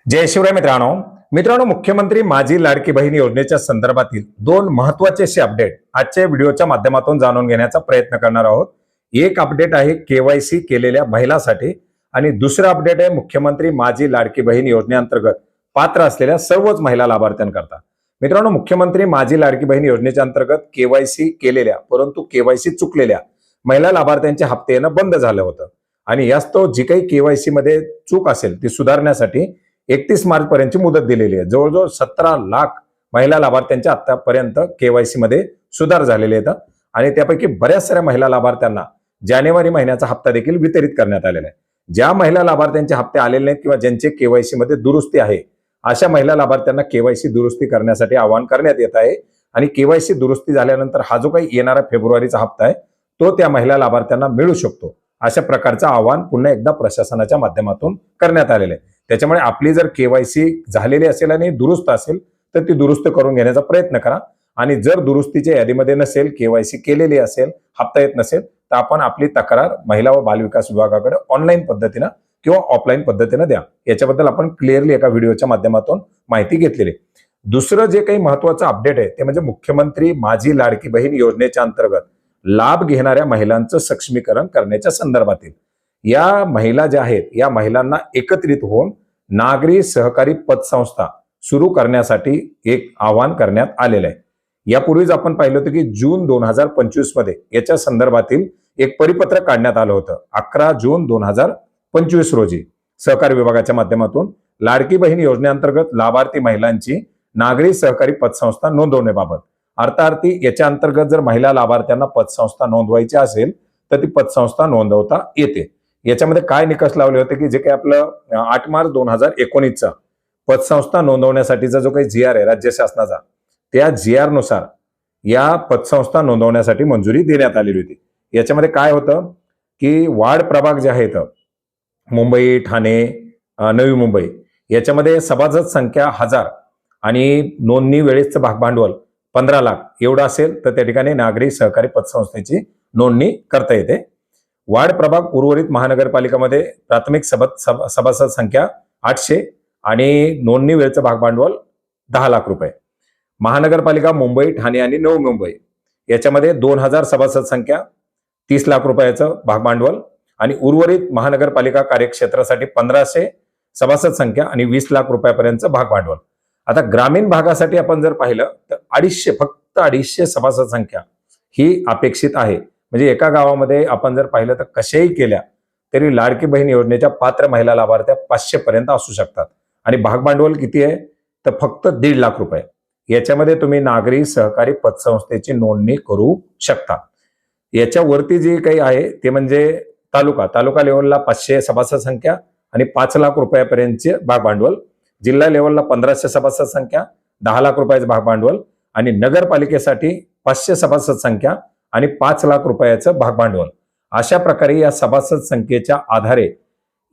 जय शिवराय मित्रांनो मुख्यमंत्री माझी लाडकी बहीण योजनेच्या संदर्भातील दोन महत्त्वाचे असे अपडेट आजच्या व्हिडिओच्या माध्यमातून जाणून घेण्याचा प्रयत्न करणार आहोत। एक अपडेट आहे केवायसी केलेल्या महिलांसाठी आणि दुसरा अपडेट आहे मुख्यमंत्री माझी लाडकी बहीण योजनेअंतर्गत पात्र असलेल्या सर्वच महिला लाभार्थ्यांकरता। मित्रांनो, मुख्यमंत्री माझी लाडकी बहीण योजनेच्या अंतर्गत केवायसी केलेल्या परंतु केवायसी चुकलेल्या महिला लाभार्थ्यांचे हप्ते येणं बंद झालं होतं आणि यास्तव जी काही केवायसी मध्ये चूक असेल ती सुधारण्यासाठी 31 मार्च पर्यंतची मुदत दिलेली आहे। जवळजवळ 17 लाख महिला लाभार्थ्यांच्या आतापर्यंत केवायसी मध्ये सुधार झालेले आहेत आणि त्यापैकी बऱ्याच साऱ्या महिला लाभार्थ्यांना जानेवारी महिन्याचा हप्ता देखील वितरित करण्यात आलेला आहे। ज्या महिला लाभार्थ्यांचे हप्ते आलेले नाहीत किंवा ज्यांचे केवायसी मध्ये दुरुस्ती आहे अशा महिला लाभार्थ्यांना केवायसी दुरुस्ती करण्यासाठी आवाहन करण्यात येत आहे आणि केवायसी दुरुस्ती झाल्यानंतर हा जो काही येणारा फेब्रुवारीचा हप्ता आहे तो त्या महिला लाभार्थ्यांना मिळू शकतो। अशा प्रकारचं आवाहन पुन्हा एकदा प्रशासनाच्या माध्यमातून करण्यात आलेलं आहे। त्याच्यामुळे आपली जर केवायसी झालेली असेल आणि दुरुस्त असेल तर ती दुरुस्त करून घेण्याचा प्रयत्न करा आणि जर दुरुस्तीच्या यादीमध्ये नसेल, केवायसी केलेली असेल, हप्ता येत नसेल तर आपण आपली तक्रार महिला व बालविकास विभागाकडे ऑनलाईन पद्धतीने किंवा ऑफलाईन पद्धतीने द्या। याच्याबद्दल आपण क्लिअरली एका व्हिडिओच्या माध्यमातून माहिती घेतलेली। दुसरं जे काही महत्त्वाचं अपडेट आहे ते म्हणजे मुख्यमंत्री माझी लाडकी बहीण योजनेच्या अंतर्गत लाभ घेणाऱ्या महिलांचं सक्षमीकरण करण्याच्या संदर्भातील या महिला ज्या आहेत या महिलांना एकत्रित होऊन नागरी सहकारी पतसंस्था सुरू करण्यासाठी एक आवाहन करण्यात आलेलं आहे। यापूर्वीच आपण पाहिलं होतं की जून 2025 मध्ये याच्या संदर्भातील एक परिपत्रक काढण्यात आलं होतं। 11 जून 2025 रोजी सहकारी विभागाच्या माध्यमातून लाडकी बहीण योजनेअंतर्गत लाभार्थी महिलांची नागरी सहकारी पतसंस्था नोंदवण्याबाबत अर्थार्थी याच्या अंतर्गत जर महिला लाभार्थ्यांना पतसंस्था नोंदवायची असेल तर ती पतसंस्था नोंदवता येते। याच्यामध्ये काय निकष लावले होते की जे काही आपलं 8 मार्च 2019 चा पतसंस्था नोंदवण्यासाठीचा जो काही GR आहे राज्य शासनाचा त्या GR नुसार या पतसंस्था नोंदवण्यासाठी मंजुरी देण्यात आलेली होती। याच्यामध्ये काय होतं की वार्ड प्रभाग जे आहेत मुंबई, ठाणे, नवी मुंबई याच्यामध्ये सभासद संख्या 1000 आणि नोंदणी वेळेचं भाग भांडवल 15 लाख एवढं असेल तर त्या ठिकाणी नागरी सहकारी पतसंस्थेची नोंदणी करता येते। वार्ड प्रभाग उर्वरित महानगरपालिकामध्ये प्राथमिक सभासद संख्या 800 आणि नोंदणी वेळेचं भाग भांडवल 10 लाख रुपये। महानगरपालिका मुंबई, ठाणे आणि नवी मुंबई याच्यामध्ये 2000 सभासद संख्या 30 लाख रुपयाचं भाग भांडवल आणि उर्वरित महानगरपालिका कार्यक्षेत्रासाठी 1500 सभासद संख्या आणि 20 लाख रुपयापर्यंतचं भाग भांडवल। आता ग्रामीण भागासाठी आपण जर पाहिलं तर 250 फक्त 250 सभासद संख्या ही अपेक्षित आहे। म्हणजे एका गावामध्ये आपण जर पाहिलं तर कशाही केल्या तरी लाडकी बहीण योजनेच्या पात्र महिला लाभार्थ्या 500 पर्यंत असू शकतात आणि भाग भांडवल किती आहे तर फक्त 1.5 लाख रुपये। याच्यामध्ये तुम्ही नागरी सहकारी पतसंस्थेची नोंदणी करू शकता। याच्यावरती जे काही आहे ते म्हणजे तालुका लेवलला 500 सभासद संख्या आणि 5 लाख रुपयापर्यंतचे भाग भांडवल, जिल्हा लेवलला 1500 सभासद संख्या 10 लाख रुपयाचं भाग भांडवल आणि नगरपालिकेसाठी 500 सभासद संख्या आणि 5 लाख रुपयाचं भाग भांडवल। अशा प्रकारे या सभासद संख्येच्या आधारे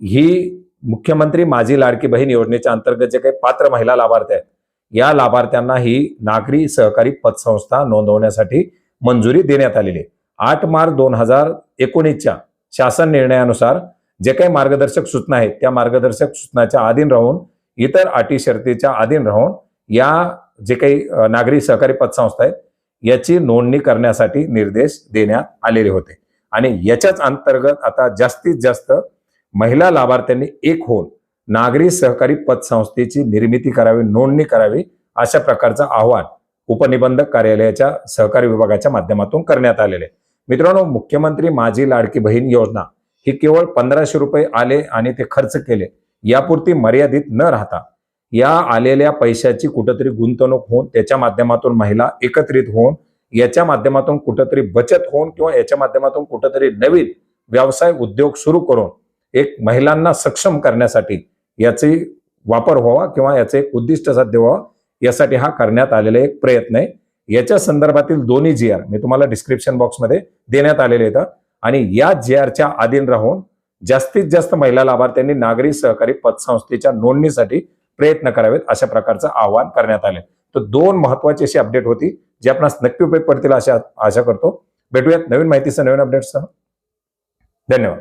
ही मुख्यमंत्री माझी लाडकी बहीण योजनेच्या अंतर्गत जे काही पात्र महिला लाभार्थी आहेत या लाभार्थ्यांना ही नागरी सहकारी पतसंस्था नोंदवण्यासाठी मंजुरी देण्यात आलेली आहे। 8 मार्च 2019च्या शासन निर्णयानुसार जे काही मार्गदर्शक सूचना आहेत त्या मार्गदर्शक सूचनाच्या अधीन राहून इतर अटी शर्तीच्या अधीन राहून या जे काही नागरी सहकारी पतसंस्था आहेत याची नोंदणी करण्यासाठी निर्देश देण्यात आलेले होते आणि याच्याच अंतर्गत आता जास्तीत जास्त महिला लाभार्थ्यांनी एक होऊन नागरी सहकारी पतसंस्थेची निर्मिती करावी, नोंदणी करावी अशा प्रकारचं आवाहन उपनिबंधक कार्यालयाच्या सहकारी विभागाच्या माध्यमातून करण्यात आलेले। मित्रांनो, मुख्यमंत्री माझी लाडकी बहीण योजना ही केवळ 1500 रुपये आले आणि ते खर्च केले यापुरती मर्यादित न राहता या आलेल्या पैशाची कुठेतरी गुंतवणूक होऊन त्याच्या माध्यमातून महिला एकत्रित होऊन याच्या माध्यमातून कुठेतरी बचत होऊन किंवा याच्या माध्यमातून कुठेतरी नवीन व्यवसाय उद्योग सुरू करून एक महिलांना सक्षम करण्यासाठी याचे वापर व्हावा किंवा याचे एक उद्दिष्ट साध्य व्हावं यासाठी हा करण्यात आलेला एक प्रयत्न आहे। याच्या संदर्भातील दोन्ही GR मी तुम्हाला डिस्क्रिप्शन बॉक्समध्ये देण्यात आलेले आहेत आणि या GRच्या अधीन राहून जास्तीत जास्त महिला लाभार्थ्यांनी नागरी सहकारी पतसंस्थेच्या नोंदणीसाठी प्रयत्न करावेत अशा प्रकारचं आवाहन करण्यात आले। तर दोन महत्त्वाची अशी अपडेट होती जी आपणास नक्की उपयोग पडतील आशा करतो। भेटूयात नवीन माहितीसह, नवीन अपडेट्ससह। धन्यवाद।